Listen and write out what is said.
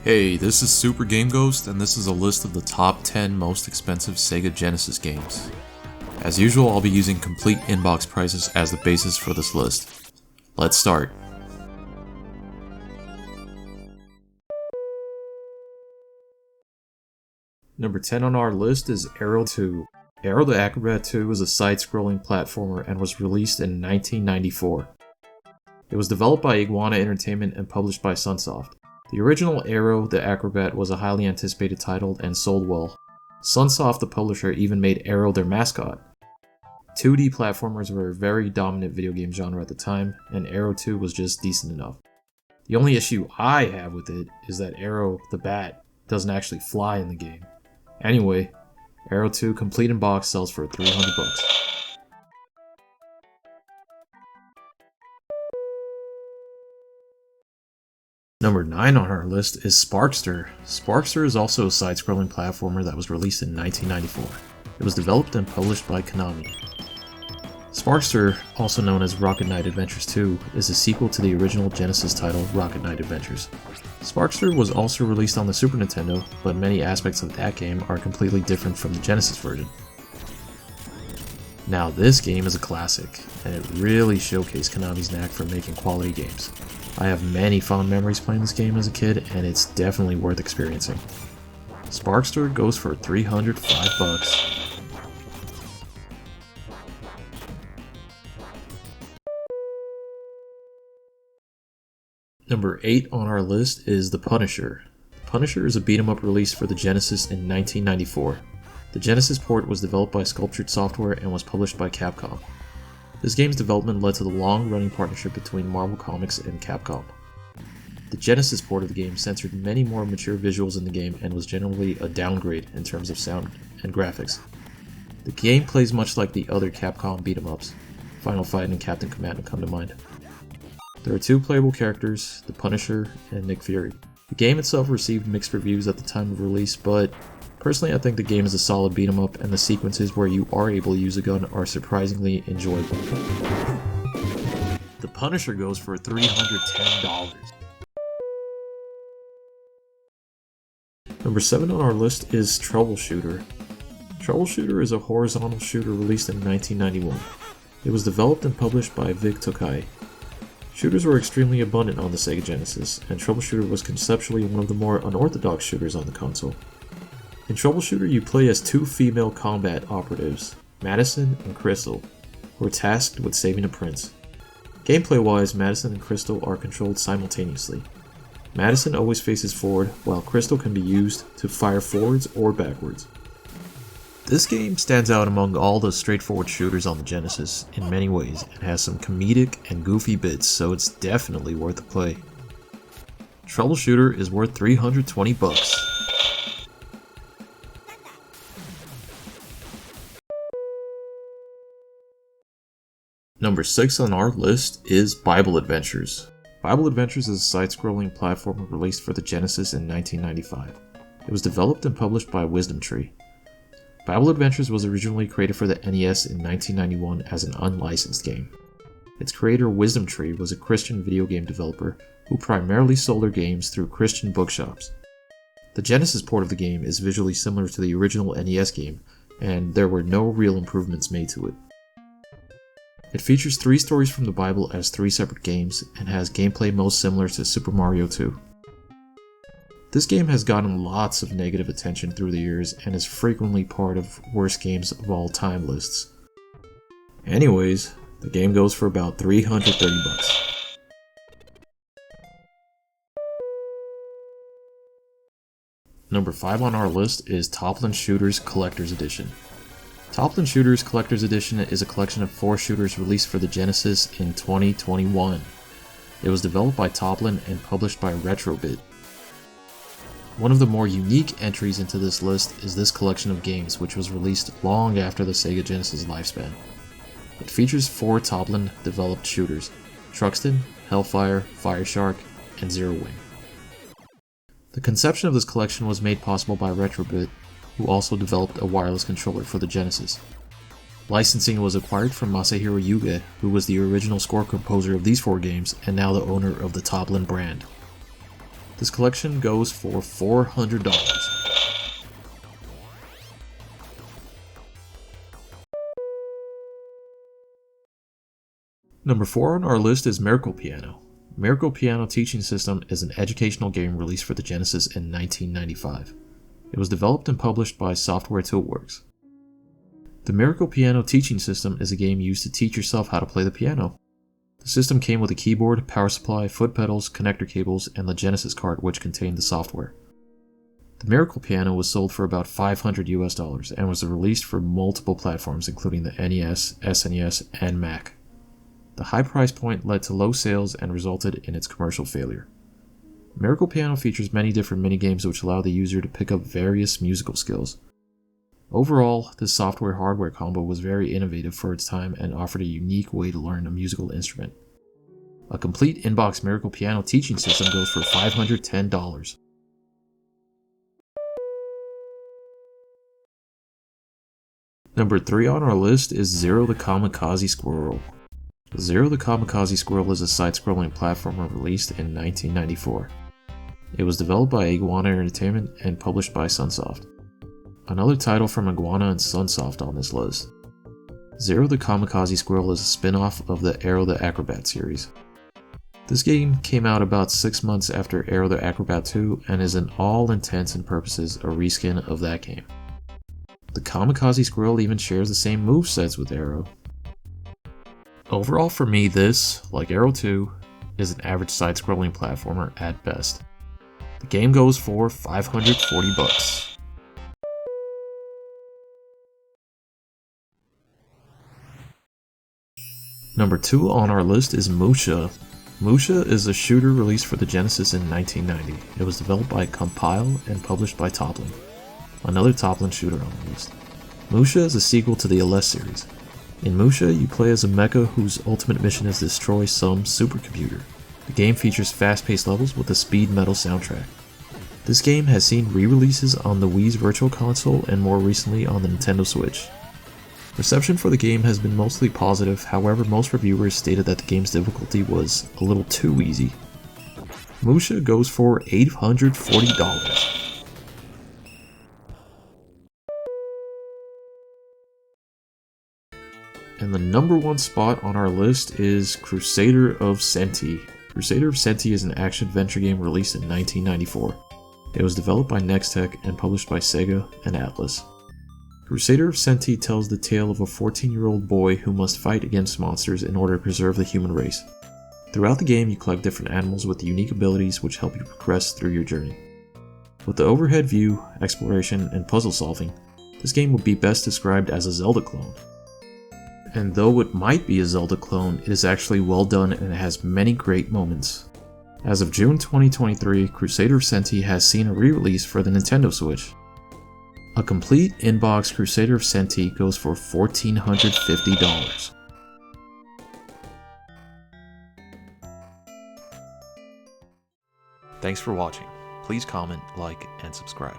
Hey, this is Super Game Ghost, and this is a list of the top 10 most expensive Sega Genesis games. As usual, I'll be using complete inbox prices as the basis for this list. Let's start. Number 10 on our list is Aero 2. Aero the Acrobat 2 is a side-scrolling platformer and was released in 1994. It was developed by Iguana Entertainment and published by Sunsoft. The original Aero the Acrobat was a highly anticipated title and sold well. Sunsoft, the publisher, even made Aero their mascot. 2D platformers were a very dominant video game genre at the time, and Aero 2 was just decent enough. The only issue I have with it is that Aero the Bat doesn't actually fly in the game. Anyway, Aero 2 complete in box sells for $300. Number 9 on our list is Sparkster. Sparkster is also a side-scrolling platformer that was released in 1994. It was developed and published by Konami. Sparkster, also known as Rocket Knight Adventures 2, is a sequel to the original Genesis title Rocket Knight Adventures. Sparkster was also released on the Super Nintendo, but many aspects of that game are completely different from the Genesis version. Now this game is a classic, and it really showcased Konami's knack for making quality games. I have many fond memories playing this game as a kid, and it's definitely worth experiencing. Sparkster goes for $305. Number 8 on our list is The Punisher. The Punisher is a beat-em-up release for the Genesis in 1994. The Genesis port was developed by Sculptured Software and was published by Capcom. This game's development led to the long-running partnership between Marvel Comics and Capcom. The Genesis port of the game censored many more mature visuals in the game and was generally a downgrade in terms of sound and graphics. The game plays much like the other Capcom beat-em-ups. Final Fight and Captain Commando come to mind. There are two playable characters, the Punisher and Nick Fury. The game itself received mixed reviews at the time of release, but personally I think the game is a solid beat-em-up and the sequences where you are able to use a gun are surprisingly enjoyable. The Punisher goes for $310. Number 7 on our list is Troubleshooter. Troubleshooter is a horizontal shooter released in 1991. It was developed and published by Vic Tokai. Shooters were extremely abundant on the Sega Genesis, and Troubleshooter was conceptually one of the more unorthodox shooters on the console. In Troubleshooter, you play as two female combat operatives, Madison and Crystal, who are tasked with saving a prince. Gameplay-wise, Madison and Crystal are controlled simultaneously. Madison always faces forward, while Crystal can be used to fire forwards or backwards. This game stands out among all the straightforward shooters on the Genesis in many ways and has some comedic and goofy bits, so it's definitely worth a play. Troubleshooter is worth $320. Number 6 on our list is Bible Adventures. Bible Adventures is a side-scrolling platformer released for the Genesis in 1995. It was developed and published by Wisdom Tree. Bible Adventures was originally created for the NES in 1991 as an unlicensed game. Its creator, Wisdom Tree, was a Christian video game developer who primarily sold their games through Christian bookshops. The Genesis port of the game is visually similar to the original NES game, and there were no real improvements made to it. It features 3 stories from the Bible as 3 separate games, and has gameplay most similar to Super Mario 2. This game has gotten lots of negative attention through the years, and is frequently part of worst games of all time lists. Anyways, the game goes for about $330. Number 5 on our list is Toppling Shooters Collector's Edition. Toppling Shooters Collector's Edition is a collection of 4 shooters released for the Genesis in 2021. It was developed by Toppling and published by Retrobit. One of the more unique entries into this list is this collection of games, which was released long after the Sega Genesis lifespan. It features 4 Toppling developed shooters: Truxton, Hellfire, Fireshark, and Zero Wing. The conception of this collection was made possible by Retrobit, who also developed a wireless controller for the Genesis. Licensing was acquired from Masahiro Yuge, who was the original score composer of these 4 games and now the owner of the Toppling brand. This collection goes for $400. Number 4 on our list is Miracle Piano. Miracle Piano Teaching System is an educational game released for the Genesis in 1995. It was developed and published by Software Toolworks. The Miracle Piano Teaching System is a game used to teach yourself how to play the piano. The system came with a keyboard, power supply, foot pedals, connector cables, and the Genesis cart which contained the software. The Miracle Piano was sold for about $500 and was released for multiple platforms including the NES, SNES, and Mac. The high price point led to low sales and resulted in its commercial failure. Miracle Piano features many different minigames which allow the user to pick up various musical skills. Overall, this software-hardware combo was very innovative for its time and offered a unique way to learn a musical instrument. A complete in-box Miracle Piano teaching system goes for $510. Number 3 on our list is Zero the Kamikaze Squirrel. Zero the Kamikaze Squirrel is a side-scrolling platformer released in 1994. It was developed by Iguana Entertainment and published by Sunsoft. Another title from Iguana and Sunsoft on this list. Zero the Kamikaze Squirrel is a spin-off of the Aero the Acrobat series. This game came out about 6 months after Aero the Acrobat 2 and is in all intents and purposes a reskin of that game. The Kamikaze Squirrel even shares the same movesets with Aero. Overall for me, this, like Aero 2, is an average side-scrolling platformer at best. The game goes for $540. Number 2 on our list is Musha. Musha is a shooter released for the Genesis in 1990. It was developed by Compile and published by Toplin. Another Toplin shooter on the list. Musha is a sequel to the LS series. In Musha, you play as a mecha whose ultimate mission is to destroy some supercomputer. The game features fast-paced levels with a speed metal soundtrack. This game has seen re-releases on the Wii's Virtual Console and more recently on the Nintendo Switch. Reception for the game has been mostly positive, however most reviewers stated that the game's difficulty was a little too easy. Musha goes for $840. And the number 1 spot on our list is Crusader of Senti. Crusader of Senti is an action-adventure game released in 1994. It was developed by Nextech and published by Sega and Atlas. Crusader of Senti tells the tale of a 14-year-old boy who must fight against monsters in order to preserve the human race. Throughout the game, you collect different animals with unique abilities which help you progress through your journey. With the overhead view, exploration, and puzzle solving, this game would be best described as a Zelda clone. And though it might be a Zelda clone, it is actually well done and it has many great moments. As of June 2023, Crusader of Senti has seen a re-release for the Nintendo Switch. A complete in-box Crusader of Senti goes for $1,450. Thanks for watching. Please comment, like, and subscribe.